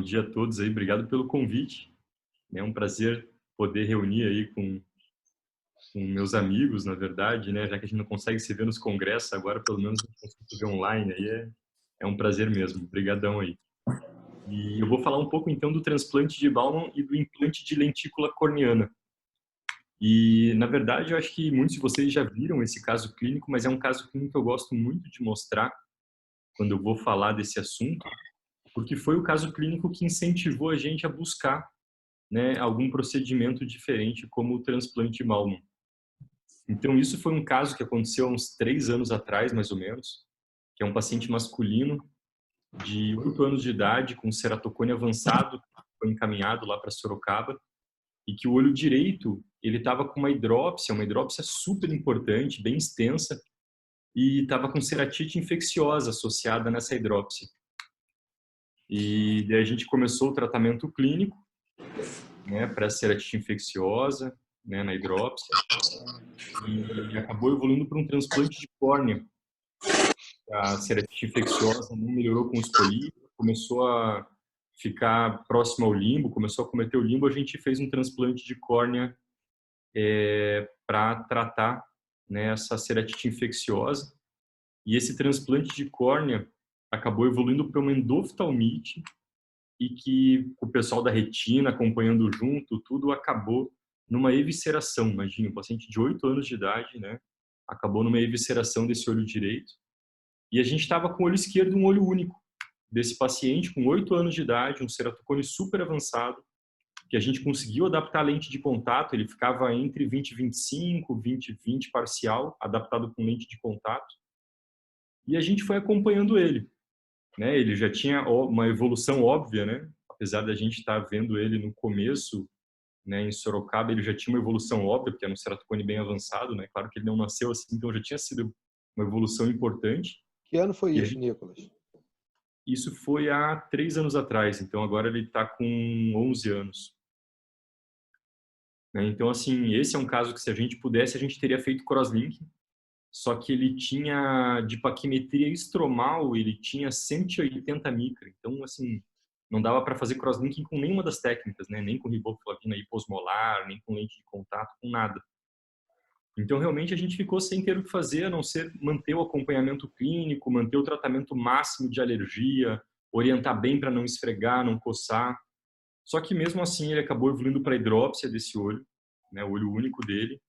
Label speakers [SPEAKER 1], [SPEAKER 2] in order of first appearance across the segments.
[SPEAKER 1] bom dia a todos aí, obrigado pelo convite. É um prazer poder reunir aí com meus amigos, na verdade, né? Já que a gente não consegue se ver nos congressos, agora pelo menos a gente consegue se ver online aí, é um prazer mesmo. Obrigadão aí. E eu vou falar um pouco então do transplante de Bowman e do implante de lentícula corneana. E, na verdade, eu acho que muitos de vocês já viram esse caso clínico, mas é um caso clínico que eu gosto muito de mostrar quando eu vou falar desse assunto, porque foi o caso clínico que incentivou a gente a buscar, né, algum procedimento diferente como o transplante Bowman. Então, isso foi um caso que aconteceu há uns 3 anos atrás, mais ou menos, que é um paciente masculino de 8 anos de idade, com ceratocone avançado, foi encaminhado lá para Sorocaba, e que o olho direito, ele estava com uma hidrópsia super importante, bem extensa, e estava com ceratite infecciosa associada nessa hidrópsia. E daí a gente começou o tratamento clínico, né, para ceratite infecciosa, né, na hidrópsia, e acabou evoluindo para um transplante de córnea. A ceratite infecciosa não melhorou com os polímeros, começou a ficar próximo ao limbo, começou a cometer o limbo, a gente fez um transplante de córnea para tratar, né, essa ceratite infecciosa. E esse transplante de córnea acabou evoluindo para uma endoftalmite e que o pessoal da retina acompanhando junto, tudo acabou numa evisceração. Imagina, um paciente de 8 anos de idade, né, acabou numa evisceração desse olho direito. E a gente estava com o olho esquerdo um olho único desse paciente com 8 anos de idade, um ceratocone super avançado, que a gente conseguiu adaptar a lente de contato, ele ficava entre 20/25, 20/20 parcial, adaptado com lente de contato. E a gente foi acompanhando ele, né? Ele já tinha uma evolução óbvia, né? Apesar da gente estar vendo ele no começo, né, em Sorocaba, ele já tinha uma evolução óbvia, porque era um ceratocone bem avançado, né? Claro que ele não nasceu assim, então já tinha sido uma evolução importante.
[SPEAKER 2] Que ano foi
[SPEAKER 1] E
[SPEAKER 2] isso, Nicolas?
[SPEAKER 1] isso foi há 3 anos atrás, então agora ele está com 11 anos. Né? Então, assim, esse é um caso que se a gente pudesse, a gente teria feito crosslinking, só que ele tinha, de paquimetria estromal, ele tinha 180 micra, então, assim, não dava para fazer crosslinking com nenhuma das técnicas, né? Nem com riboflavina hiposmolar, nem com lente de contato, com nada. Então, realmente, a gente ficou sem ter o que fazer, a não ser manter o acompanhamento clínico, manter o tratamento máximo de alergia, orientar bem para não esfregar, não coçar. Só que, mesmo assim, ele acabou evoluindo para a hidrópsia desse olho, né, o olho único dele.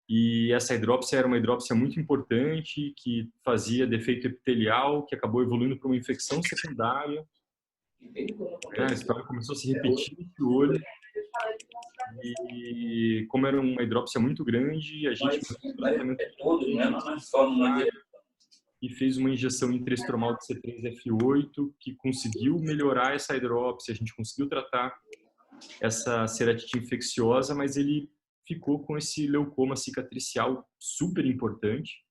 [SPEAKER 1] E essa hidrópsia era uma hidrópsia muito importante, que fazia defeito epitelial, que acabou evoluindo para uma infecção secundária. A história começou a se repetir nesse olho. E como era uma hidrópsia muito grande, a gente manteve o tratamento e fez uma injeção intraestromal de C3F8 que conseguiu melhorar essa hidrópsia, a gente conseguiu tratar essa ceratite infecciosa, mas ele ficou com esse leucoma cicatricial super importante,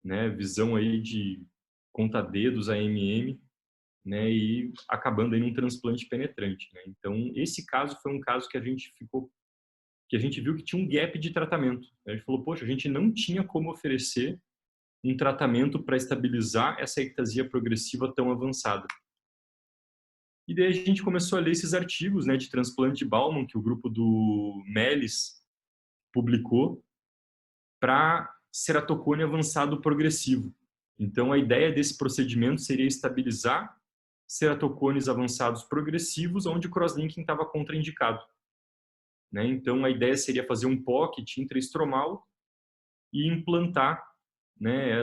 [SPEAKER 1] né? Visão aí de conta-dedos a MM, né? E acabando aí num transplante penetrante, né? Então, esse caso foi um caso que a gente viu que tinha um gap de tratamento. A gente falou, poxa, a gente não tinha como oferecer um tratamento para estabilizar essa ectasia progressiva tão avançada. E daí a gente começou a ler esses artigos, né, de transplante de Bowman, que o grupo do Melis publicou, para ceratocone avançado progressivo. Então, a ideia desse procedimento seria estabilizar ceratocones avançados progressivos, onde o crosslinking estava contraindicado. Né? Então, a ideia seria fazer um pocket intraestromal e implantar, né,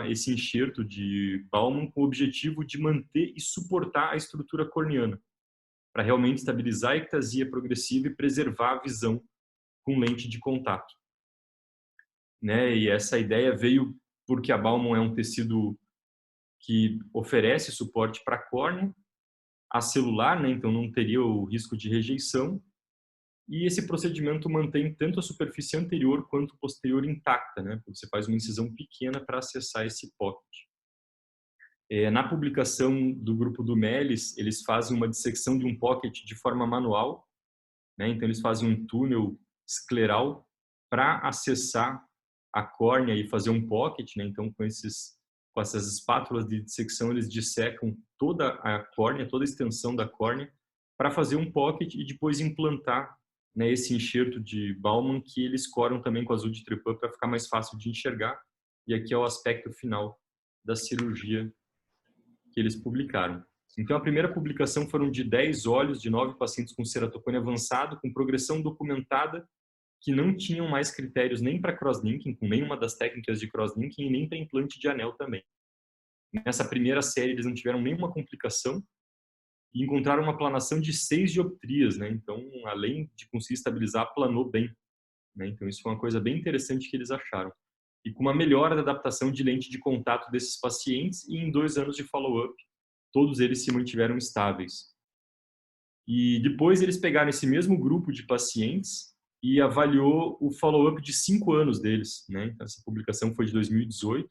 [SPEAKER 1] esse enxerto de Bowman com o objetivo de manter e suportar a estrutura corneana, para realmente estabilizar a ectasia progressiva e preservar a visão com lente de contato. Né? E essa ideia veio porque a Bowman é um tecido que oferece suporte para a córnea, acelular, né? Então não teria o risco de rejeição, e esse procedimento mantém tanto a superfície anterior quanto posterior intacta, né? Você faz uma incisão pequena para acessar esse pocket. Na publicação do grupo do Melis, eles fazem uma dissecção de um pocket de forma manual, né? Então eles fazem um túnel escleral para acessar a córnea e fazer um pocket, né? Então com essas espátulas de dissecção eles dissecam toda a córnea, toda a extensão da córnea para fazer um pocket e depois implantar, né, esse enxerto de Baumann que eles coram também com azul de tripã para ficar mais fácil de enxergar. E aqui é o aspecto final da cirurgia que eles publicaram. Então, a primeira publicação foram de 10 olhos de 9 pacientes com ceratocone avançado, com progressão documentada, que não tinham mais critérios nem para crosslinking, com nenhuma das técnicas de crosslinking, e nem para implante de anel também. Nessa primeira série, eles não tiveram nenhuma complicação e encontraram uma planação de 6 dioptrias, né? Então, além de conseguir estabilizar, planou bem, né? Então, isso foi uma coisa bem interessante que eles acharam. E com uma melhora da adaptação de lente de contato desses pacientes, e em 2 anos de follow-up, todos eles se mantiveram estáveis. E depois eles pegaram esse mesmo grupo de pacientes e avaliou o follow-up de 5 anos deles, né? Então, essa publicação foi de 2018.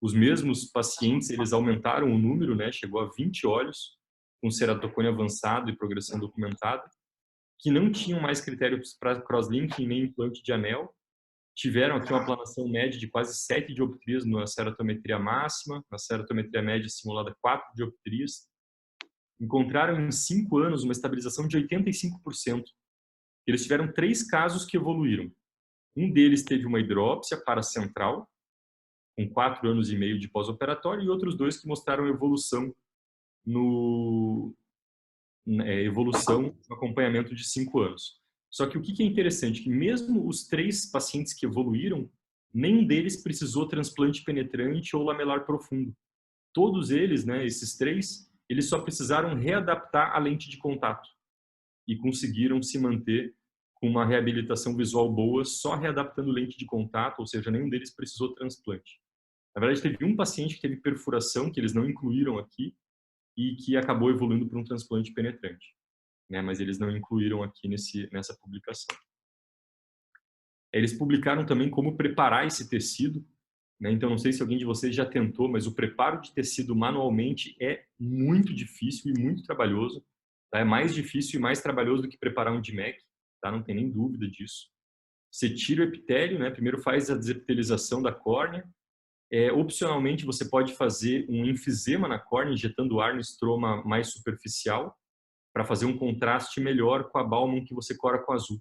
[SPEAKER 1] Os mesmos pacientes, eles aumentaram o número, né? Chegou a 20 olhos com ceratocone avançado e progressão documentada, que não tinham mais critérios para crosslinking nem implante de anel. Tiveram aqui uma planação média de quase 7 dioptrias na ceratometria máxima, na ceratometria média simulada 4 dioptrias. Encontraram em 5 anos uma estabilização de 85%. Eles tiveram 3 casos que evoluíram. Um deles teve uma hidrópsia paracentral, com 4 anos e meio de pós-operatório, e outros 2 que mostraram evolução no acompanhamento de 5 anos. Só que o que é interessante, que mesmo os 3 pacientes que evoluíram, nenhum deles precisou transplante penetrante ou lamelar profundo. Todos eles, né, esses 3, eles só precisaram readaptar a lente de contato e conseguiram se manter com uma reabilitação visual boa só readaptando lente de contato, ou seja, nenhum deles precisou transplante. Na verdade, teve um paciente que teve perfuração, que eles não incluíram aqui, e que acabou evoluindo para um transplante penetrante, né? Mas eles não incluíram aqui nessa publicação. Eles publicaram também como preparar esse tecido, né? Então, não sei se alguém de vocês já tentou, mas o preparo de tecido manualmente é muito difícil e muito trabalhoso. Tá? É mais difícil e mais trabalhoso do que preparar um DMEC, tá? Não tem nem dúvida disso. Você tira o epitélio, né? Primeiro faz a desepitelização da córnea. Opcionalmente, você pode fazer um enfisema na córnea, injetando ar no estroma mais superficial, para fazer um contraste melhor com a Baumann que você cora com azul.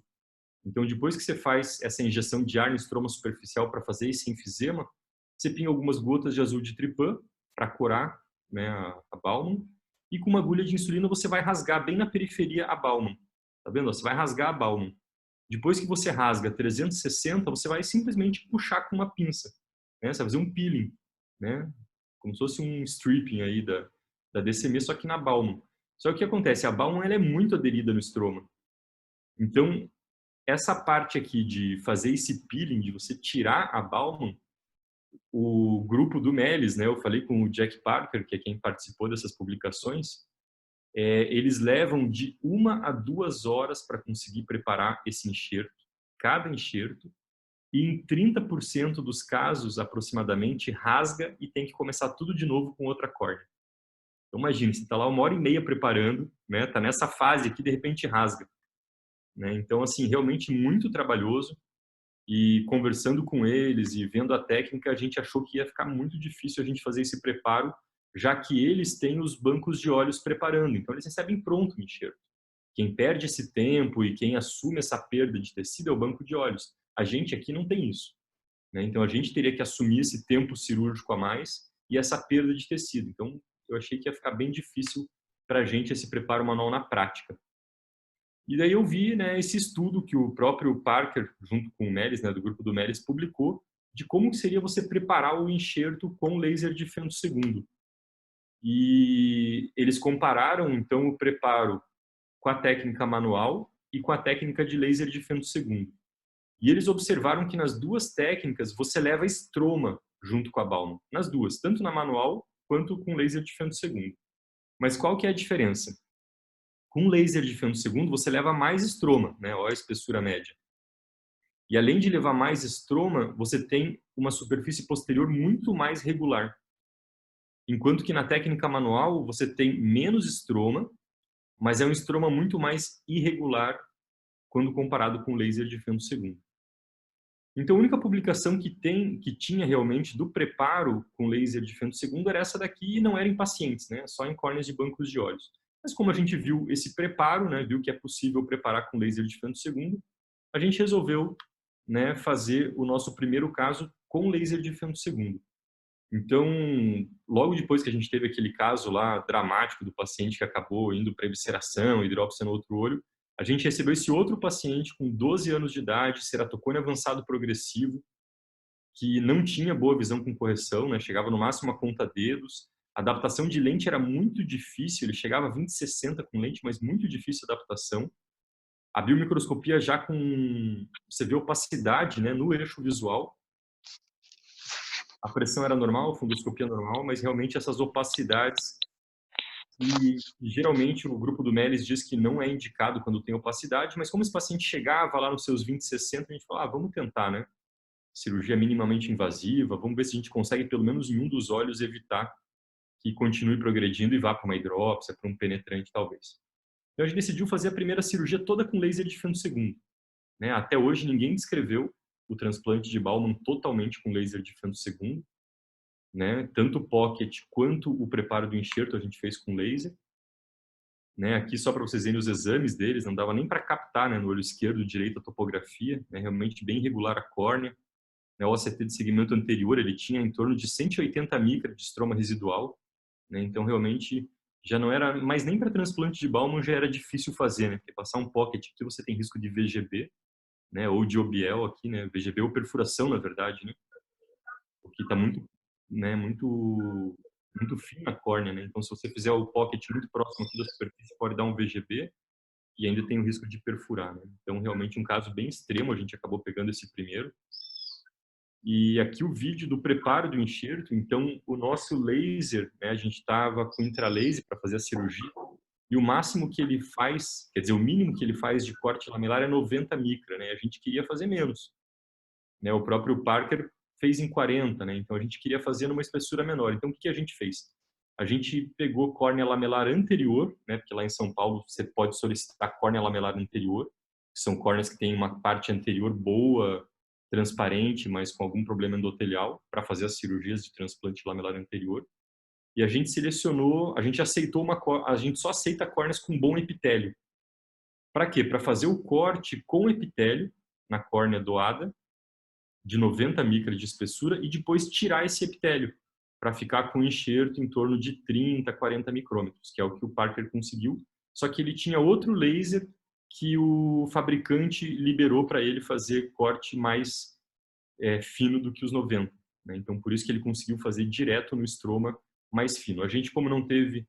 [SPEAKER 1] Então, depois que você faz essa injeção de ar no estroma superficial para fazer esse enfisema, você pinga algumas gotas de azul de tripã para corar, né, a Baumann, e com uma agulha de insulina você vai rasgar bem na periferia a Baumann. Tá vendo? Você vai rasgar a Baumann. Depois que você rasga 360, você vai simplesmente puxar com uma pinça, né? Você vai fazer um peeling, né? Como se fosse um stripping aí da DCM, só que na Baumann. Só que o que acontece? A Baumann ela é muito aderida no estroma. Então, essa parte aqui de fazer esse peeling, de você tirar a Baumann, o grupo do Melis, né? Eu falei com o Jack Parker, que é quem participou dessas publicações, eles levam de 1 a 2 horas para conseguir preparar esse enxerto, cada enxerto, e em 30% dos casos, aproximadamente, rasga e tem que começar tudo de novo com outra córnea. Então, imagine, você está lá 1h30 preparando, né? Está nessa fase aqui, de repente rasga, né? Então, assim, realmente muito trabalhoso, e conversando com eles e vendo a técnica, a gente achou que ia ficar muito difícil a gente fazer esse preparo, já que eles têm os bancos de olhos preparando. Então, eles recebem pronto o enxerto. Quem perde esse tempo e quem assume essa perda de tecido é o banco de olhos. A gente aqui não tem isso, né? Então, a gente teria que assumir esse tempo cirúrgico a mais e essa perda de tecido. Então, eu achei que ia ficar bem difícil para a gente esse preparo manual na prática. E daí eu vi, né, esse estudo que o próprio Parker, junto com o Melis, né, do grupo do Melis, publicou, de como seria você preparar o enxerto com laser de femtosegundo. E eles compararam, então, o preparo com a técnica manual e com a técnica de laser de femtosegundo. E eles observaram que nas duas técnicas você leva estroma junto com a Baumann, nas duas, tanto na manual quanto com laser de femtosegundo. Mas qual que é a diferença? Com laser de femtosegundo você leva mais estroma, né? Olha a espessura média. E além de levar mais estroma, você tem uma superfície posterior muito mais regular. Enquanto que na técnica manual você tem menos estroma, mas é um estroma muito mais irregular quando comparado com laser de femtosegundo. Então, a única publicação que tinha realmente do preparo com laser de femtosegundo era essa daqui, e não era em pacientes, né? Só em córneas de bancos de olhos. Mas como a gente viu esse preparo, né, viu que é possível preparar com laser de fento segundo, a gente resolveu, né, fazer o nosso primeiro caso com laser de fento segundo. Então, logo depois que a gente teve aquele caso lá dramático do paciente que acabou indo para evisceração, hidrópsia no outro olho, a gente recebeu esse outro paciente com 12 anos de idade, ceratocone avançado progressivo, que não tinha boa visão com correção, né? Chegava no máximo a conta-dedos. A adaptação de lente era muito difícil, ele chegava a 20/60 com lente, mas muito difícil a adaptação. A biomicroscopia já com, você vê opacidade, né, no eixo visual. A pressão era normal, a fundoscopia normal, mas realmente essas opacidades, e geralmente o grupo do Meles diz que não é indicado quando tem opacidade, mas como esse paciente chegava lá nos seus 20/60, a gente falou, vamos tentar, né? Cirurgia minimamente invasiva, vamos ver se a gente consegue pelo menos em um dos olhos evitar que continue progredindo e vá para uma hidrópsia, para um penetrante talvez. Então a gente decidiu fazer a primeira cirurgia toda com laser de fento segundo, né? Até hoje ninguém descreveu o transplante de Baumann totalmente com laser de fento segundo, né? Tanto o pocket quanto o preparo do enxerto a gente fez com laser, né? Aqui só para vocês verem os exames deles, não dava nem para captar, né, no olho esquerdo, direito a topografia, né? Realmente bem irregular a córnea. O OCT de segmento anterior, ele tinha em torno de 180 micra de estroma residual, né? Então realmente já não era, mas nem para transplante de Baumann já era difícil fazer, né? Porque passar um pocket aqui você tem risco de VGB, né? Ou de OBL aqui, né? VGB ou perfuração, na verdade, né? Porque está muito, né? Muito fina a córnea, né? Então se você fizer o pocket muito próximo aqui da superfície pode dar um VGB e ainda tem o risco de perfurar, né? Então realmente um caso bem extremo, a gente acabou pegando esse primeiro. E aqui o vídeo do preparo do enxerto. Então, o nosso laser, né, a gente estava com intralaser para fazer a cirurgia, e o máximo que ele faz, quer dizer, o mínimo que ele faz de corte lamelar é 90 micra, né? A gente queria fazer menos, né? O próprio Parker fez em 40, né? Então, a gente queria fazer numa espessura menor. Então, o que a gente fez? A gente pegou córnea lamelar anterior, né? Porque lá em São Paulo você pode solicitar córnea lamelar anterior, que são córneas que têm uma parte anterior boa, transparente, mas com algum problema endotelial, para fazer as cirurgias de transplante lamelar anterior. E a gente selecionou, a gente aceitou a gente só aceita córneas com bom epitélio. Para quê? Para fazer o corte com epitélio na córnea doada, de 90 micras de espessura, e depois tirar esse epitélio, para ficar com um enxerto em torno de 30, 40 micrômetros, que é o que o Parker conseguiu. Só que ele tinha outro laser que o fabricante liberou para ele fazer corte mais fino do que os 90. Né? Então, por isso que ele conseguiu fazer direto no estroma mais fino. A gente, como não teve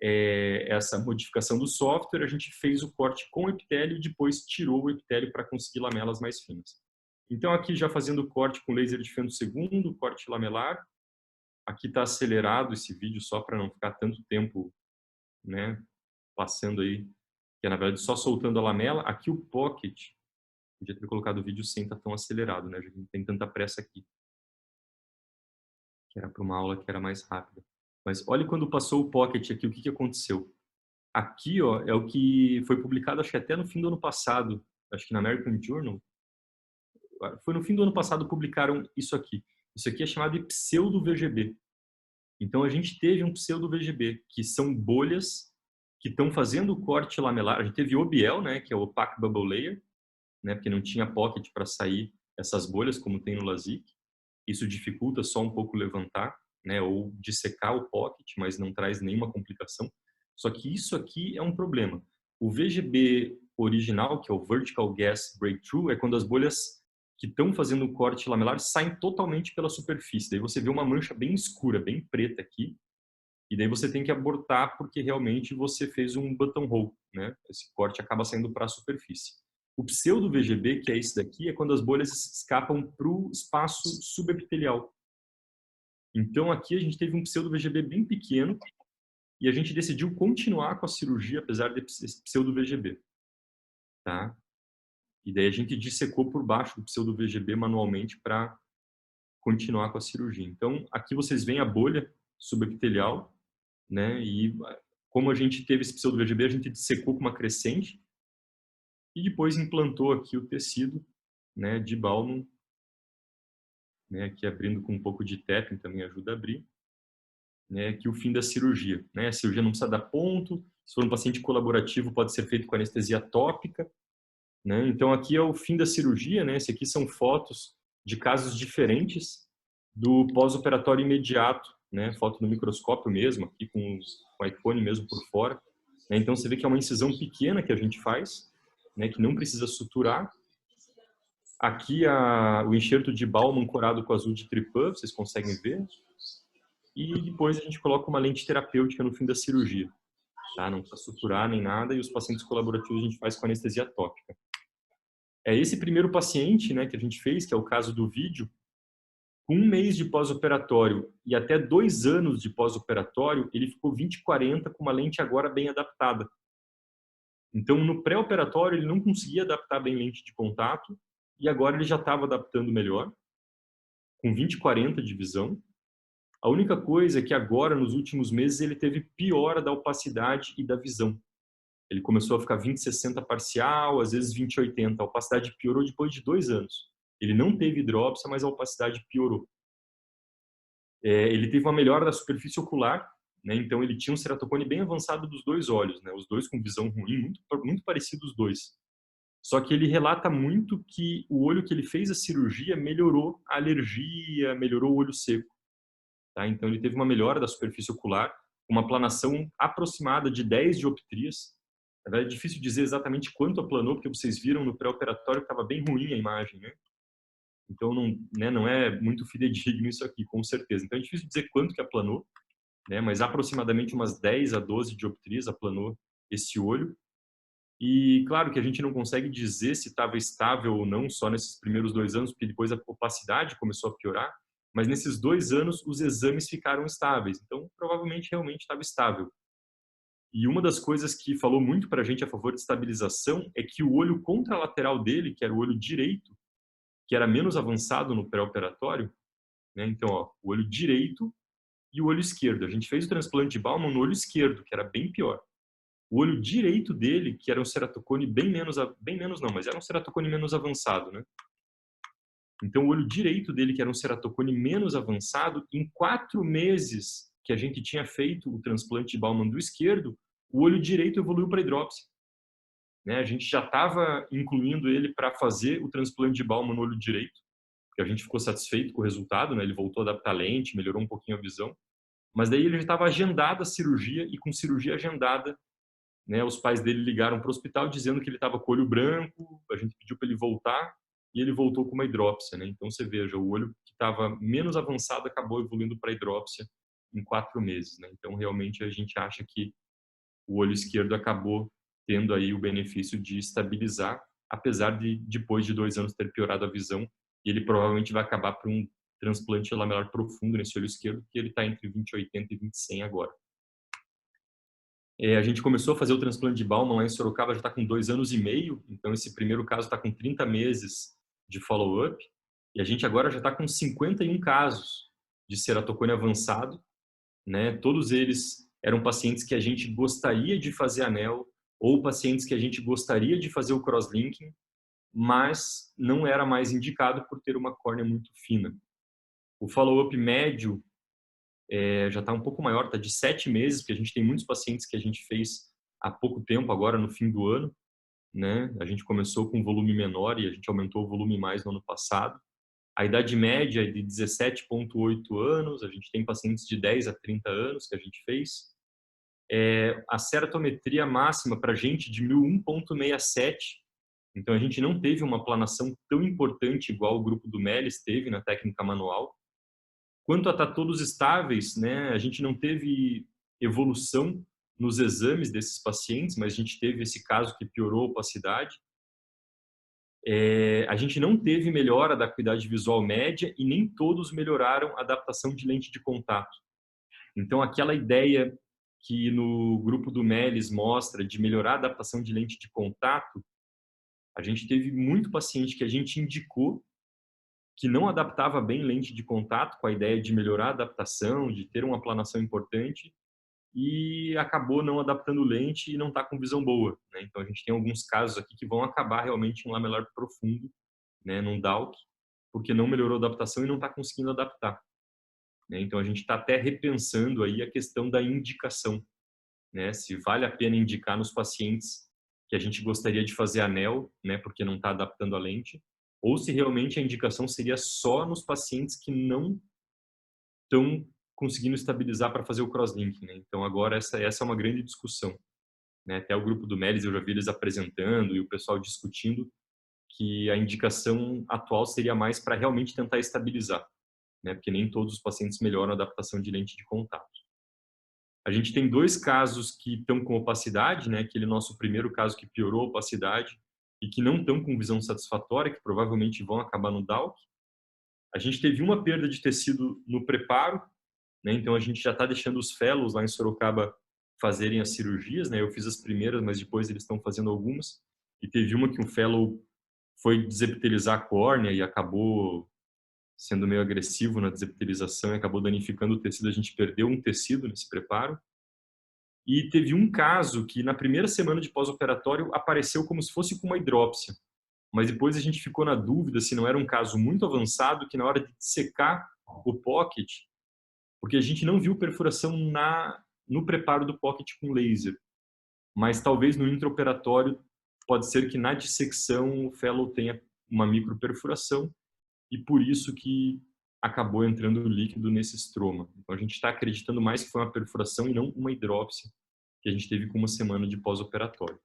[SPEAKER 1] essa modificação do software, a gente fez o corte com epitélio e depois tirou o epitélio para conseguir lamelas mais finas. Então, aqui já fazendo o corte com laser de fento segundo, corte lamelar. Aqui está acelerado esse vídeo só para não ficar tanto tempo, né, passando aí, que é na verdade só soltando a lamela. Aqui o pocket, podia ter colocado o vídeo sem estar tão acelerado, né, já que não tem tanta pressa aqui, que era para uma aula que era mais rápida. Mas olha quando passou o pocket aqui, o que aconteceu. Aqui, ó, é o que foi publicado, acho que até no fim do ano passado, acho que na American Journal. Foi no fim do ano passado publicaram isso aqui. Isso aqui é chamado de pseudo-VGB. Então, a gente teve um pseudo-VGB, que são bolhas que estão fazendo o corte lamelar. A gente teve OBL, né, que é o Opaque Bubble Layer, né, porque não tinha pocket para sair essas bolhas, como tem no LASIK. Isso dificulta só um pouco levantar, né, ou dissecar o pocket, mas não traz nenhuma complicação. Só que isso aqui é um problema. O VGB original, que é o Vertical Gas Breakthrough, é quando as bolhas que estão fazendo o corte lamelar saem totalmente pela superfície. Daí você vê uma mancha bem escura, bem preta aqui, e daí você tem que abortar porque realmente você fez um buttonhole, né? Esse corte acaba saindo para a superfície. O pseudo VGB, que é esse daqui, é quando as bolhas escapam para o espaço subepitelial. Então aqui a gente teve um pseudo VGB bem pequeno e a gente decidiu continuar com a cirurgia apesar desse pseudo VGB, tá? E daí a gente dissecou por baixo do pseudo VGB manualmente para continuar com a cirurgia. Então aqui vocês veem a bolha subepitelial, né? E como a gente teve esse pseudo VGB, a gente dissecou com uma crescente e depois implantou aqui o tecido, né, de Baumann, né, aqui abrindo com um pouco de tapping também ajuda a abrir, né, aqui o fim da cirurgia, né? A cirurgia não precisa dar ponto, Se for um paciente colaborativo, pode ser feito com anestesia tópica, né? Então, aqui é o fim da cirurgia, né? Esse aqui são fotos de casos diferentes do pós-operatório imediato, né? Foto no microscópio mesmo, aqui com o iPhone mesmo por fora, né? Então, você vê que é uma incisão pequena que a gente faz, né? Que não precisa suturar. Aqui o enxerto de Baumann corado com azul de tripã, vocês conseguem ver. E depois a gente coloca uma lente terapêutica no fim da cirurgia, tá? Não precisa suturar nem nada, e os pacientes colaborativos a gente faz com anestesia tópica. É esse primeiro paciente, né, que a gente fez, que é o caso do vídeo, com 1 mês de pós-operatório e até 2 anos de pós-operatório, ele ficou 20/40 com uma lente agora bem adaptada. Então, no pré-operatório, ele não conseguia adaptar bem lente de contato, e agora ele já estava adaptando melhor, com 20/40 de visão. A única coisa é que agora, nos últimos meses, ele teve piora da opacidade e da visão. Ele começou a ficar 20/60 parcial, às vezes 20/80. A opacidade piorou depois de 2 anos. Ele não teve hidrópsia, mas a opacidade piorou. Ele teve uma melhora da superfície ocular, né? Então ele tinha um ceratocone bem avançado dos 2 olhos, né? Os dois com visão ruim, muito parecidos os dois. Só que ele relata muito que o olho que ele fez a cirurgia melhorou a alergia, melhorou o olho seco. Tá? Então ele teve uma melhora da superfície ocular, uma planação aproximada de 10 dioptrias. Na verdade, é difícil dizer exatamente quanto aplanou, porque vocês viram no pré-operatório que estava bem ruim a imagem, né? Então não, né, não é muito fidedigno isso aqui, com certeza. Então é difícil dizer quanto que aplanou, né? Mas aproximadamente umas 10 a 12 dioptrias aplanou esse olho. E claro que a gente não consegue dizer se estava estável ou não só nesses primeiros 2 anos, porque depois a opacidade começou a piorar, mas nesses 2 anos os exames ficaram estáveis, então provavelmente realmente estava estável. E uma das coisas que falou muito para a gente a favor de estabilização é que o olho contralateral dele, que era o olho direito, que era menos avançado no pré-operatório, né? Então, ó, o olho direito e o olho esquerdo. A gente fez o transplante de Baumann no olho esquerdo, que era bem pior. O olho direito dele, que era um ceratocone bem menos não, mas era um ceratocone menos avançado, né? Então, o olho direito dele, que era um ceratocone menos avançado, em 4 meses que a gente tinha feito o transplante de Baumann do esquerdo, o olho direito evoluiu para hidrópsia. Né? A gente já estava incluindo ele para fazer o transplante de Baumann no olho direito, porque a gente ficou satisfeito com o resultado, né? Ele voltou a adaptar a lente, melhorou um pouquinho a visão. Mas daí ele já estava agendada a cirurgia, e com cirurgia agendada, né, os pais dele ligaram para o hospital dizendo que ele estava com o olho branco, a gente pediu para ele voltar, e ele voltou com uma hidrópsia, né? Então você veja, o olho que estava menos avançado acabou evoluindo para hidrópsia em 4 meses, né? Então realmente a gente acha que o olho esquerdo acabou tendo aí o benefício de estabilizar, apesar de depois de 2 anos ter piorado a visão, e ele provavelmente vai acabar por um transplante lamelar profundo nesse olho esquerdo, que ele está entre 20/80 e 20/100 agora. A gente começou a fazer o transplante de Baumann lá em Sorocaba, já está com 2 anos e meio, então esse primeiro caso está com 30 meses de follow-up, e a gente agora já está com 51 casos de ceratocone avançado, né? Todos eles eram pacientes que a gente gostaria de fazer anel, ou pacientes que a gente gostaria de fazer o crosslinking, mas não era mais indicado por ter uma córnea muito fina. O follow-up médio já está um pouco maior, está de 7 meses, porque a gente tem muitos pacientes que a gente fez há pouco tempo, agora no fim do ano, né? A gente começou com um volume menor e a gente aumentou o volume mais no ano passado. A idade média é de 17,8 anos, a gente tem pacientes de 10 a 30 anos que a gente fez. A ceratometria máxima para a gente diminuiu 1,67, então a gente não teve uma planação tão importante igual o grupo do Melis teve na técnica manual. Quanto a estar todos estáveis, né, a gente não teve evolução nos exames desses pacientes, mas a gente teve esse caso que piorou a opacidade. A gente não teve melhora da acuidade visual média e nem todos melhoraram a adaptação de lente de contato. Então, aquela ideia que no grupo do Melis mostra de melhorar a adaptação de lente de contato, a gente teve muito paciente que a gente indicou que não adaptava bem lente de contato, com a ideia de melhorar a adaptação, de ter uma planação importante, e acabou não adaptando lente e não está com visão boa, né? Então a gente tem alguns casos aqui que vão acabar realmente em um lamelar profundo, né, num DALC, porque não melhorou a adaptação e não está conseguindo adaptar, né? Então a gente está até repensando aí a questão da indicação, né? Se vale a pena indicar nos pacientes que a gente gostaria de fazer anel, né? Porque não está adaptando a lente, ou se realmente a indicação seria só nos pacientes que não estão conseguindo estabilizar para fazer o crosslinking, né? Então agora essa é uma grande discussão, né? Até o grupo do MELIS eu já vi eles apresentando e o pessoal discutindo que a indicação atual seria mais para realmente tentar estabilizar, né? Porque nem todos os pacientes melhoram a adaptação de lente de contato. A gente tem 2 casos que estão com opacidade, né? Aquele nosso primeiro caso que piorou a opacidade e que não estão com visão satisfatória, que provavelmente vão acabar no DALC. A gente teve uma perda de tecido no preparo, né? Então a gente já está deixando os fellows lá em Sorocaba fazerem as cirurgias, né? Eu fiz as primeiras, mas depois eles estão fazendo algumas. E teve uma que um fellow foi desepitelizar a córnea e acabou sendo meio agressivo na desepitelização e acabou danificando o tecido. A gente perdeu um tecido nesse preparo. E teve um caso que na primeira semana de pós-operatório apareceu como se fosse com uma hidrópsia. Mas depois a gente ficou na dúvida se não era um caso muito avançado, que na hora de secar o pocket, porque a gente não viu perfuração no preparo do pocket com laser, mas talvez no intraoperatório pode ser que na dissecção o fellow tenha uma microperfuração e por isso que acabou entrando líquido nesse estroma. Então a gente está acreditando mais que foi uma perfuração e não uma hidrópsia que a gente teve com uma semana de pós-operatório.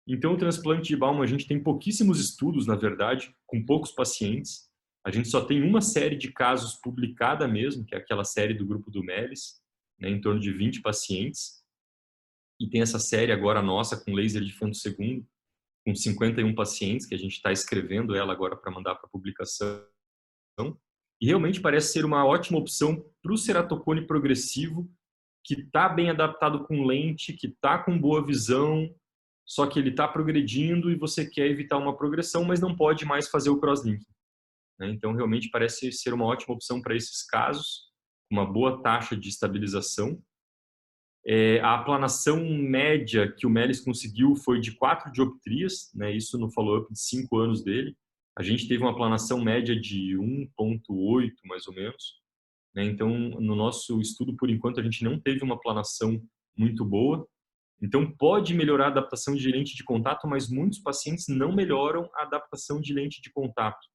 [SPEAKER 1] Então o transplante de Baumann a gente tem pouquíssimos estudos, na verdade, com poucos pacientes. A gente só tem uma série de casos publicada mesmo, que é aquela série do grupo do MELIS, né, em torno de 20 pacientes. E tem essa série agora nossa com laser de femtosegundo, com 51 pacientes, que a gente está escrevendo ela agora para mandar para publicação. E realmente parece ser uma ótima opção para o ceratocone progressivo, que está bem adaptado com lente, que está com boa visão, só que ele está progredindo e você quer evitar uma progressão, mas não pode mais fazer o crosslinking, né? Então, realmente parece ser uma ótima opção para esses casos, uma boa taxa de estabilização. A aplanação média que o MELIS conseguiu foi de 4 dioptrias, né? Isso no follow-up de 5 anos dele. A gente teve uma aplanação média de 1,8, mais ou menos, né? Então, no nosso estudo, por enquanto, a gente não teve uma aplanação muito boa. Então, pode melhorar a adaptação de lente de contato, mas muitos pacientes não melhoram a adaptação de lente de contato,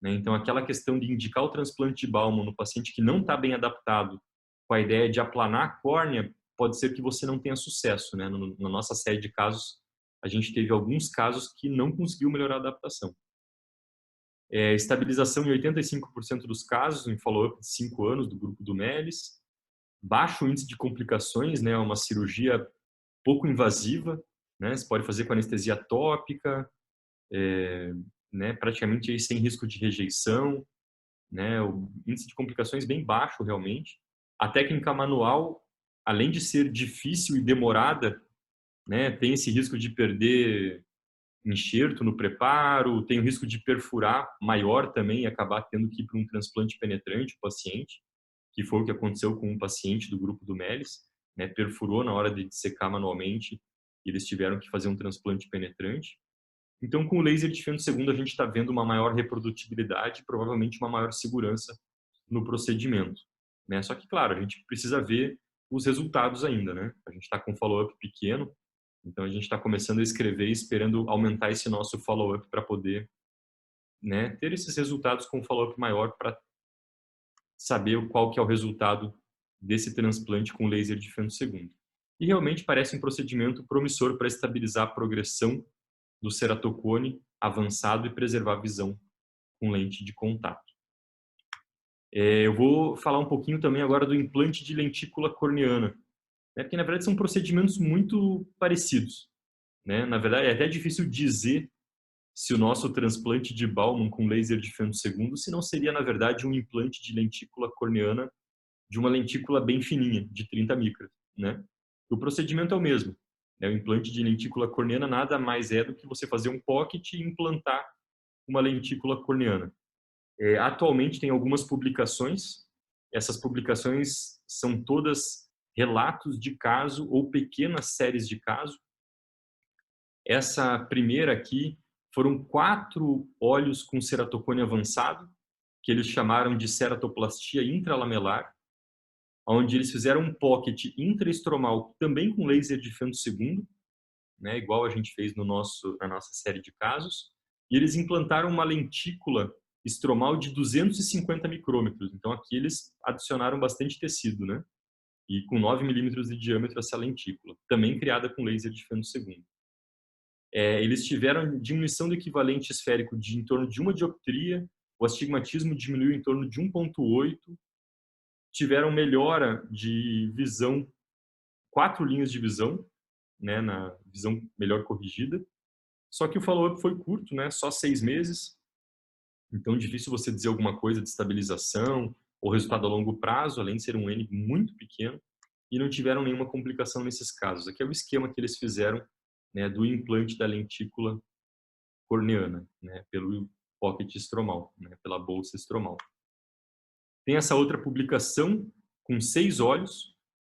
[SPEAKER 1] né? Então, aquela questão de indicar o transplante de Baumann no paciente que não está bem adaptado com a ideia de aplanar a córnea, pode ser que você não tenha sucesso, né? Na nossa série de casos, a gente teve alguns casos que não conseguiu melhorar a adaptação. Estabilização em 85% dos casos, em follow-up de 5 anos do grupo do MELIS. Baixo índice de complicações, né? Uma cirurgia pouco invasiva, né? Você pode fazer com anestesia tópica, né? Praticamente aí sem risco de rejeição, né? O índice de complicações bem baixo realmente. A técnica manual, além de ser difícil e demorada, né? Tem esse risco de perder enxerto no preparo, tem o risco de perfurar maior também e acabar tendo que ir para um transplante penetrante o paciente, que foi o que aconteceu com um paciente do grupo do MELIS, né? Perfurou na hora de dissecar manualmente e eles tiveram que fazer um transplante penetrante. Então, com o laser de femtosegundo, a gente está vendo uma maior reprodutibilidade e provavelmente uma maior segurança no procedimento, né? Só que, claro, a gente precisa ver os resultados ainda, né? A gente está com um follow-up pequeno, então a gente está começando a escrever, esperando aumentar esse nosso follow-up para poder, né, ter esses resultados com um follow-up maior para saber qual que é o resultado desse transplante com laser de femtosegundo. E realmente parece um procedimento promissor para estabilizar a progressão do ceratocone avançado e preservar a visão com lente de contato. Eu vou falar um pouquinho também agora do implante de lentícula corneana, né? Porque na verdade são procedimentos muito parecidos, né? Na verdade é até difícil dizer se o nosso transplante de Baumann com laser de femtosegundo, se não seria na verdade um implante de lentícula corneana de uma lentícula bem fininha, de 30 micras, né? O procedimento é o mesmo, né? O implante de lentícula corneana nada mais é do que você fazer um pocket e implantar uma lentícula corneana. Atualmente tem algumas publicações, essas publicações são todas relatos de caso ou pequenas séries de caso. Essa primeira aqui foram 4 olhos com ceratocone avançado, que eles chamaram de ceratoplastia intralamelar. onde eles fizeram um pocket intraestromal também com laser de femtosegundo, né, igual a gente fez na nossa série de casos, e eles implantaram uma lentícula estromal de 250 micrômetros. Então aqui eles adicionaram bastante tecido, né? E com 9 milímetros de diâmetro essa lentícula, também criada com laser de femtosegundo. Eles tiveram diminuição do equivalente esférico de em torno de 1 dioptria, o astigmatismo diminuiu em torno de 1,8, tiveram melhora de visão, 4 linhas de visão, né, na visão melhor corrigida. Só que o follow-up foi curto, né, só 6 meses. Então, difícil você dizer alguma coisa de estabilização ou resultado a longo prazo, além de ser um N muito pequeno, e não tiveram nenhuma complicação nesses casos. Aqui é o esquema que eles fizeram, né, do implante da lentícula corneana, né, pelo pocket estromal, né, pela bolsa estromal. Tem essa outra publicação com 6 olhos,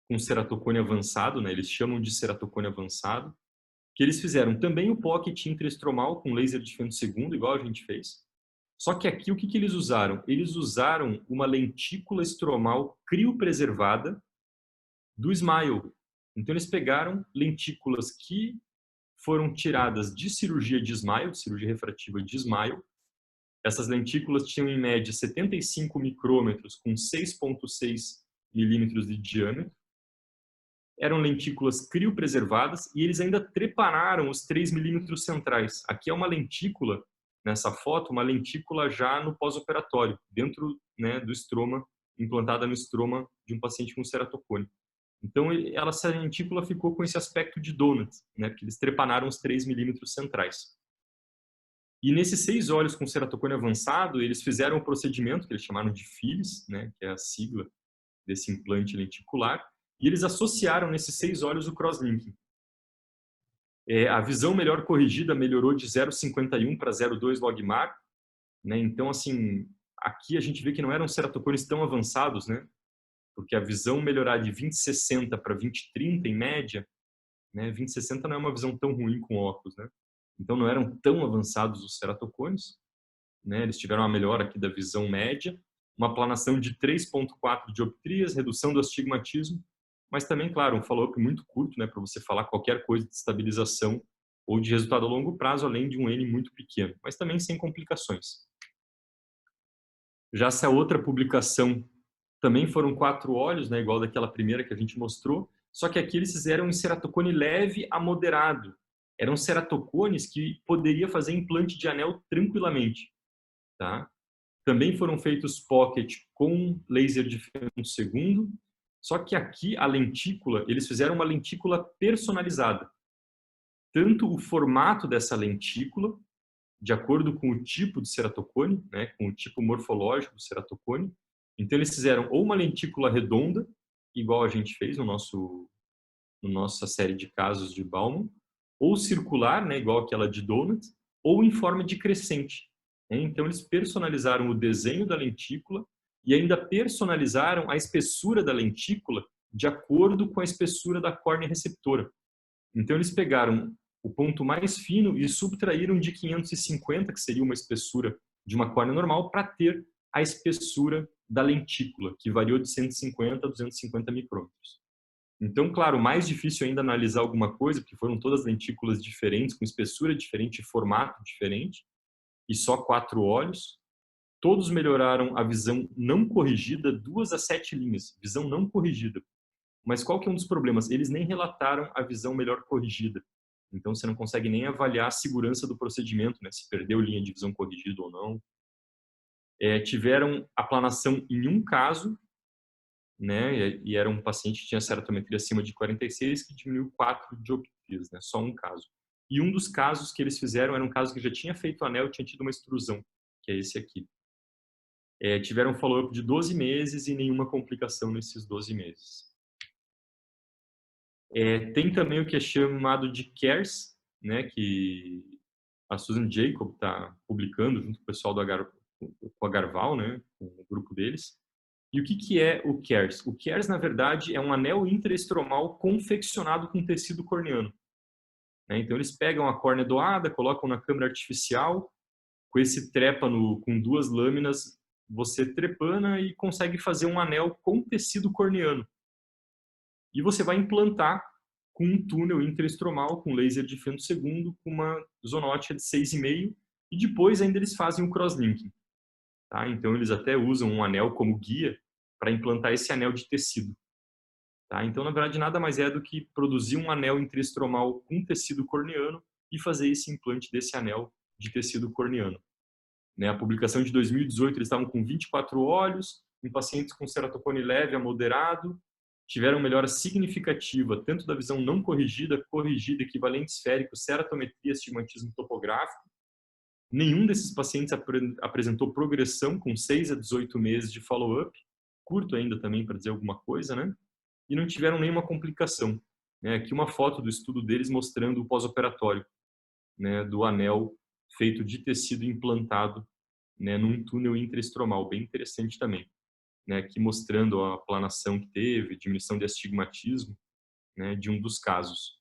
[SPEAKER 1] com ceratocone avançado, né, eles chamam de ceratocone avançado, que eles fizeram também o pocket intraestromal com laser de femtosegundo, igual a gente fez. Só que aqui o que eles usaram? Eles usaram uma lentícula estromal criopreservada do SMILE. Então eles pegaram lentículas que foram tiradas de cirurgia de SMILE, de cirurgia refrativa de SMILE. Essas lentículas tinham em média 75 micrômetros com 6,6 milímetros de diâmetro. Eram lentículas criopreservadas e eles ainda trepanaram os 3 milímetros centrais. Aqui é uma lentícula, nessa foto, uma lentícula já no pós-operatório, dentro, né, do estroma, implantada no estroma de um paciente com ceratocone. Então, essa lentícula ficou com esse aspecto de donut, né, porque eles trepanaram os 3 milímetros centrais. E nesses 6 olhos com ceratocone avançado, eles fizeram o procedimento que eles chamaram de FILS, né, que é a sigla desse implante lenticular, e eles associaram nesses 6 olhos o crosslinking. A visão melhor corrigida melhorou de 0,51 para 0,2 logmar, né? Então, assim, aqui a gente vê que não eram ceratocones tão avançados, né? Porque a visão melhorar de 20/60 para 20/30 em média, né? 20/60 não é uma visão tão ruim com óculos, né? Então não eram tão avançados os ceratocones, né? Eles tiveram uma melhora aqui da visão média, uma aplanação de 3,4 dioptrias, redução do astigmatismo, mas também, claro, um follow-up muito curto, né, para você falar qualquer coisa de estabilização ou de resultado a longo prazo, além de um N muito pequeno, mas também sem complicações. Já essa outra publicação também foram 4 olhos, né, igual daquela primeira que a gente mostrou, só que aqui eles fizeram um ceratocone leve a moderado. Eram ceratocones que poderia fazer implante de anel tranquilamente, tá? Também foram feitos pocket com laser de femtosegundo, só que aqui a lentícula, eles fizeram uma lentícula personalizada. Tanto o formato dessa lentícula, de acordo com o tipo de ceratocone, né, com o tipo morfológico do ceratocone. Então eles fizeram ou uma lentícula redonda, igual a gente fez no nossa série de casos de Baumann, ou circular, né, igual aquela de Donut, ou em forma de crescente. Então eles personalizaram o desenho da lentícula e ainda personalizaram a espessura da lentícula de acordo com a espessura da córnea receptora. Então eles pegaram o ponto mais fino e subtraíram de 550, que seria uma espessura de uma córnea normal, para ter a espessura da lentícula, que variou de 150 a 250 micrômetros. Então, claro, mais difícil ainda analisar alguma coisa, porque foram todas lentículas diferentes, com espessura diferente e formato diferente, e só 4 olhos. Todos melhoraram a visão não corrigida, 2 a 7 linhas, visão não corrigida. Mas qual que é um dos problemas? Eles nem relataram a visão melhor corrigida. Então, você não consegue nem avaliar a segurança do procedimento, né? Se perdeu linha de visão corrigida ou não. Tiveram aplanação em um caso, né? E era um paciente que tinha ceratometria acima de 46, que diminuiu 4 dioptrias, né? Só um caso. E um dos casos que eles fizeram era um caso que já tinha feito anel e tinha tido uma extrusão, que é esse aqui. Tiveram um follow-up de 12 meses e nenhuma complicação nesses 12 meses. Tem também o que é chamado de CARES, né, que a Susan Jacob está publicando junto com o pessoal com a Garval, né, com o grupo deles. E o que é o CARES? O CARES, na verdade, é um anel intraestromal confeccionado com tecido corneano. Então, eles pegam a córnea doada, colocam na câmara artificial, com esse trépano com 2 lâminas você trepana e consegue fazer um anel com tecido corneano. E você vai implantar com um túnel interestromal, com laser de femtosegundo, com uma zonótica de 6,5, e depois ainda eles fazem o crosslinking. Tá? Então eles até usam um anel como guia para implantar esse anel de tecido. Tá? Então, na verdade, nada mais é do que produzir um anel interestromal com tecido corneano e fazer esse implante desse anel de tecido corneano. Né? A publicação de 2018, eles estavam com 24 olhos, em pacientes com ceratocone leve a moderado, tiveram melhora significativa, tanto da visão não corrigida, corrigida, equivalente esférico, ceratometria, astigmatismo topográfico. Nenhum desses pacientes apresentou progressão com 6 a 18 meses de follow-up, curto ainda também para dizer alguma coisa, né? E não tiveram nenhuma complicação. Né? Aqui uma foto do estudo deles mostrando o pós-operatório, né, do anel feito de tecido implantado, né, num túnel intraestromal, bem interessante também. Né, aqui mostrando a aplanação que teve, diminuição de astigmatismo, né, de um dos casos,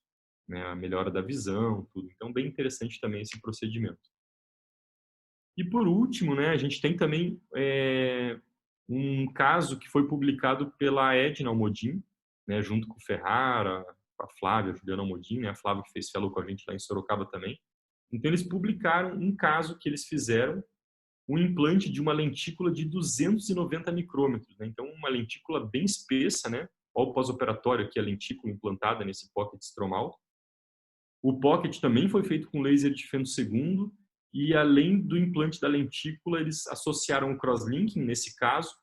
[SPEAKER 1] né, a melhora da visão, tudo. Então, bem interessante também esse procedimento. E por último, né, a gente tem também um caso que foi publicado pela Edna Almodin, né, junto com o Ferrara, com a Flávia, a Juliana Almodin, né, a Flávia que fez fellow com a gente lá em Sorocaba também. Então eles publicaram um caso que eles fizeram um implante de uma lentícula de 290 micrômetros, né? Então uma lentícula bem espessa, né? Olha o pós-operatório aqui, a lentícula implantada nesse pocket estromal. O pocket também foi feito com laser de femtosegundo e além do implante da lentícula, eles associaram o crosslinking nesse caso,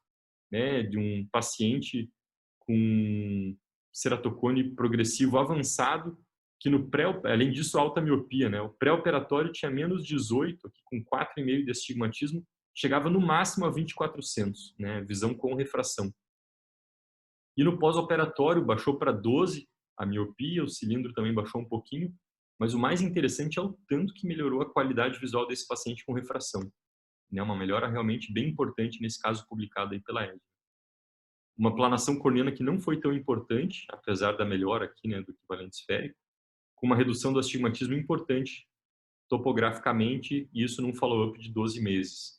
[SPEAKER 1] né, de um paciente com ceratocone progressivo avançado, que no pré, além disso, alta miopia, né? O pré-operatório tinha menos 18, aqui com 4,5 de astigmatismo, chegava no máximo a 2400, né? Visão com refração. E no pós-operatório baixou para 12 a miopia, o cilindro também baixou um pouquinho, mas o mais interessante é o tanto que melhorou a qualidade visual desse paciente com refração. Né? Uma melhora realmente bem importante nesse caso publicado aí pela ED. Uma planação corneana que não foi tão importante, apesar da melhora aqui, né, do equivalente esférico, com uma redução do astigmatismo importante topograficamente, e isso num follow-up de 12 meses.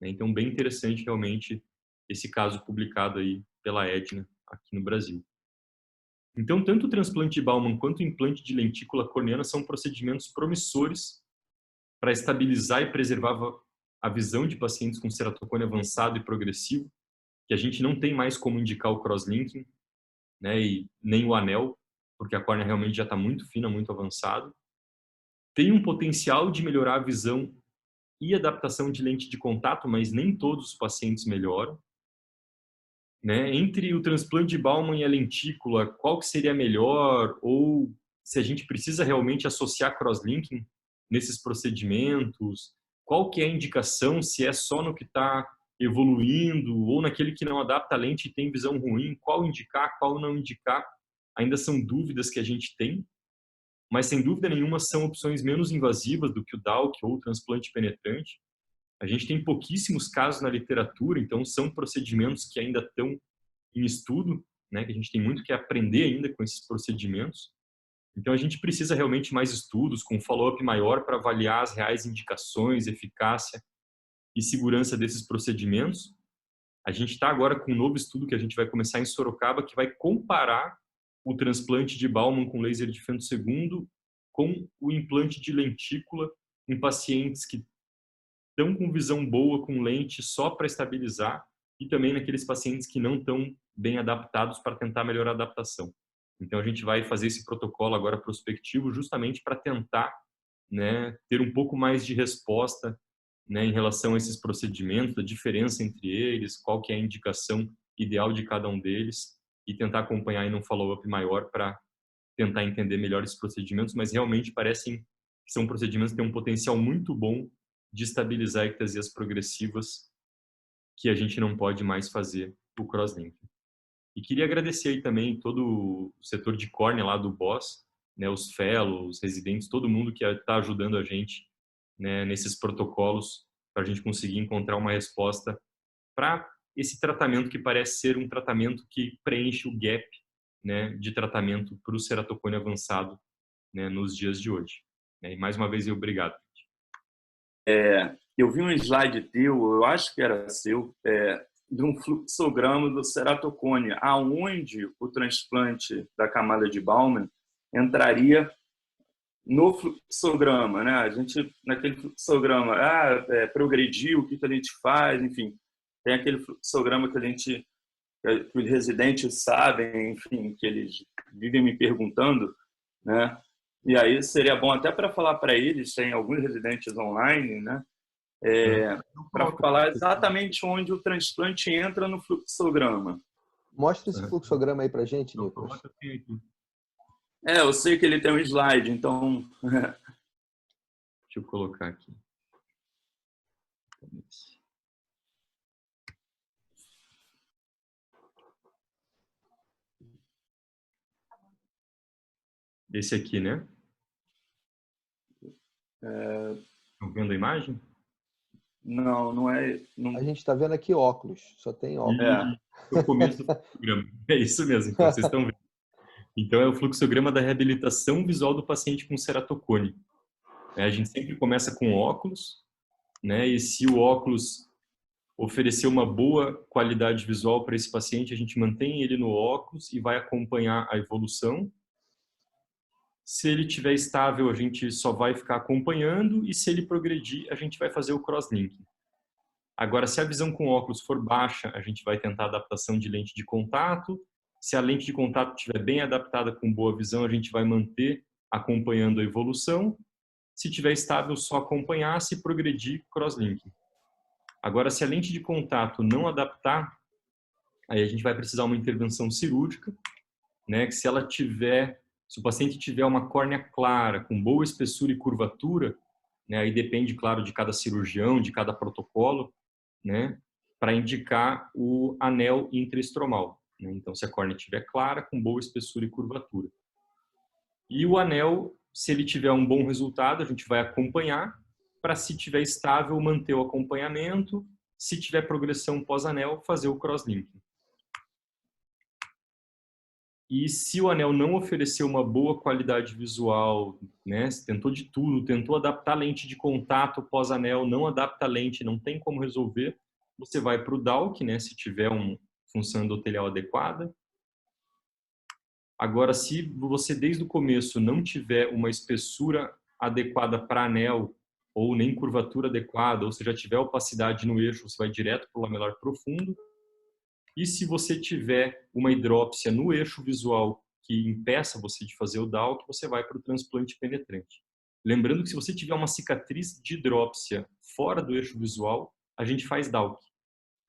[SPEAKER 1] Então, bem interessante realmente esse caso publicado aí pela Edna aqui no Brasil. Então, tanto o transplante de Baumann quanto o implante de lentícula corneana são procedimentos promissores para estabilizar e preservar a visão de pacientes com ceratocone avançado e progressivo, que a gente não tem mais como indicar o crosslinking, né, e nem o anel, porque a córnea realmente já está muito fina, muito avançado. Tem um potencial de melhorar a visão e adaptação de lente de contato, mas nem todos os pacientes melhoram. Né? Entre o transplante de Baumann e a lentícula, qual que seria melhor? Ou se a gente precisa realmente associar crosslinking nesses procedimentos? Qual que é a indicação? Se é só no que está evoluindo ou naquele que não adapta a lente e tem visão ruim? Qual indicar, qual não indicar? Ainda são dúvidas que a gente tem, mas sem dúvida nenhuma são opções menos invasivas do que o DALK ou o transplante penetrante. A gente tem pouquíssimos casos na literatura, então são procedimentos que ainda estão em estudo, né, que a gente tem muito que aprender ainda com esses procedimentos. Então a gente precisa realmente mais estudos com follow-up maior para avaliar as reais indicações, eficácia e segurança desses procedimentos. A gente está agora com um novo estudo que a gente vai começar em Sorocaba, que vai comparar o transplante de Baumann com laser de femtosegundo com o implante de lentícula em pacientes que estão com visão boa, com lente só para estabilizar, e também naqueles pacientes que não estão bem adaptados para tentar melhorar a adaptação. Então a gente vai fazer esse protocolo agora prospectivo justamente para tentar, né, ter um pouco mais de resposta, né, em relação a esses procedimentos, a diferença entre eles, qual que é a indicação ideal de cada um deles e tentar acompanhar em um follow-up maior para tentar entender melhor esses procedimentos, mas realmente parecem que são procedimentos que têm um potencial muito bom de estabilizar ectasias progressivas que a gente não pode mais fazer o crosslink. E queria agradecer aí também todo o setor de córnea lá do BOSS, né, os fellows, os residentes, todo mundo que está ajudando a gente, né, nesses protocolos para a gente conseguir encontrar uma resposta para esse tratamento que parece ser um tratamento que preenche o gap, né, de tratamento para o ceratocone avançado, né, nos dias de hoje. E mais uma vez, obrigado.
[SPEAKER 2] eu vi um slide teu, eu acho que era seu, de um fluxograma do ceratocone, aonde o transplante da camada de Bowman entraria no fluxograma, né? A gente, naquele fluxograma, progrediu, o que a gente faz, enfim, tem aquele fluxograma que os residentes sabem, enfim, que eles vivem me perguntando, né? E aí seria bom até para falar para eles, tem alguns residentes online, né? Para falar exatamente onde o transplante entra no fluxograma.
[SPEAKER 3] Mostra esse fluxograma aí para a gente, Nicolas.
[SPEAKER 2] Eu sei que ele tem um slide, então...
[SPEAKER 1] Deixa eu colocar aqui. Esse aqui, né? Estão vendo a imagem?
[SPEAKER 2] Não, não é... Não...
[SPEAKER 3] A gente está vendo aqui óculos, só tem óculos.
[SPEAKER 1] O começo do fluxograma. É isso mesmo, então vocês estão vendo. Então, é o fluxograma da reabilitação visual do paciente com ceratocone. A gente sempre começa com óculos, né? E se o óculos oferecer uma boa qualidade visual para esse paciente, a gente mantém ele no óculos e vai acompanhar a evolução. Se ele estiver estável, a gente só vai ficar acompanhando, e se ele progredir, a gente vai fazer o cross-linking. Agora, se a visão com óculos for baixa, a gente vai tentar a adaptação de lente de contato. Se a lente de contato estiver bem adaptada com boa visão, a gente vai manter acompanhando a evolução. Se estiver estável, só acompanhar. Se progredir, cross-linking. Agora, se a lente de contato não adaptar, aí a gente vai precisar uma intervenção cirúrgica, né? Que se o paciente tiver uma córnea clara, com boa espessura e curvatura, né? Aí depende, claro, de cada cirurgião, de cada protocolo, né? Para indicar o anel intraestromal, né? Então, se a córnea estiver clara, com boa espessura e curvatura. E o anel, se ele tiver um bom resultado, a gente vai acompanhar, para, se tiver estável, manter o acompanhamento. Se tiver progressão pós-anel, fazer o cross-linking. E se o anel não oferecer uma boa qualidade visual, né, tentou de tudo, tentou adaptar a lente de contato pós-anel, não adapta a lente, não tem como resolver, você vai para o DALK, né, se tiver uma função endotelial adequada. Agora, se você desde o começo não tiver uma espessura adequada para anel, ou nem curvatura adequada, ou se já tiver opacidade no eixo, você vai direto para o lamelar profundo. E se você tiver uma hidrópsia no eixo visual que impeça você de fazer o DALK, você vai para o transplante penetrante. Lembrando que se você tiver uma cicatriz de hidrópsia fora do eixo visual, a gente faz DALK.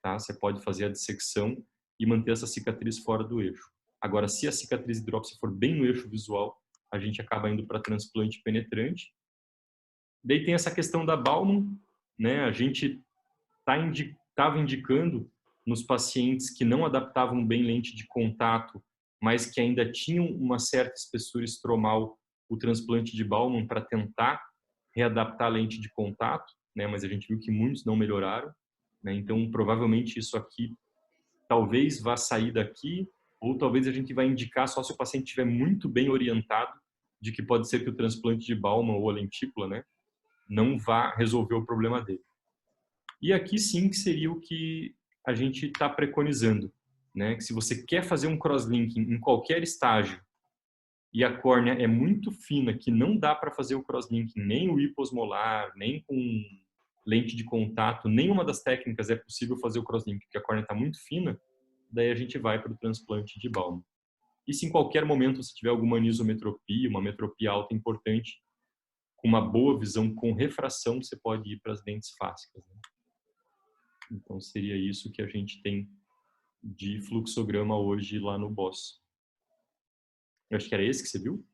[SPEAKER 1] Tá? Você pode fazer a dissecção e manter essa cicatriz fora do eixo. Agora, se a cicatriz de hidrópsia for bem no eixo visual, a gente acaba indo para transplante penetrante. Daí tem essa questão da Bowman, né? A gente estava indicando nos pacientes que não adaptavam bem lente de contato, mas que ainda tinham uma certa espessura estromal, o transplante de Bowman para tentar readaptar a lente de contato, né? Mas a gente viu que muitos não melhoraram, né? Então, provavelmente isso aqui talvez vá sair daqui, ou talvez a gente vai indicar só se o paciente estiver muito bem orientado de que pode ser que o transplante de Bowman ou a lentícula, né, não vá resolver o problema dele. E aqui sim que seria o que a gente está preconizando, né? Que se você quer fazer um crosslinking em qualquer estágio e a córnea é muito fina, que não dá para fazer o crosslinking, nem o hiposmolar, nem com lente de contato, nenhuma das técnicas é possível fazer o crosslinking, porque a córnea está muito fina, daí a gente vai para o transplante de Bowman. E se em qualquer momento você tiver alguma anisometropia, uma metropia alta importante, com uma boa visão com refração, você pode ir para as lentes fásicas, né? Então, seria isso que a gente tem de fluxograma hoje lá no BOSS. Eu acho que era esse que você viu?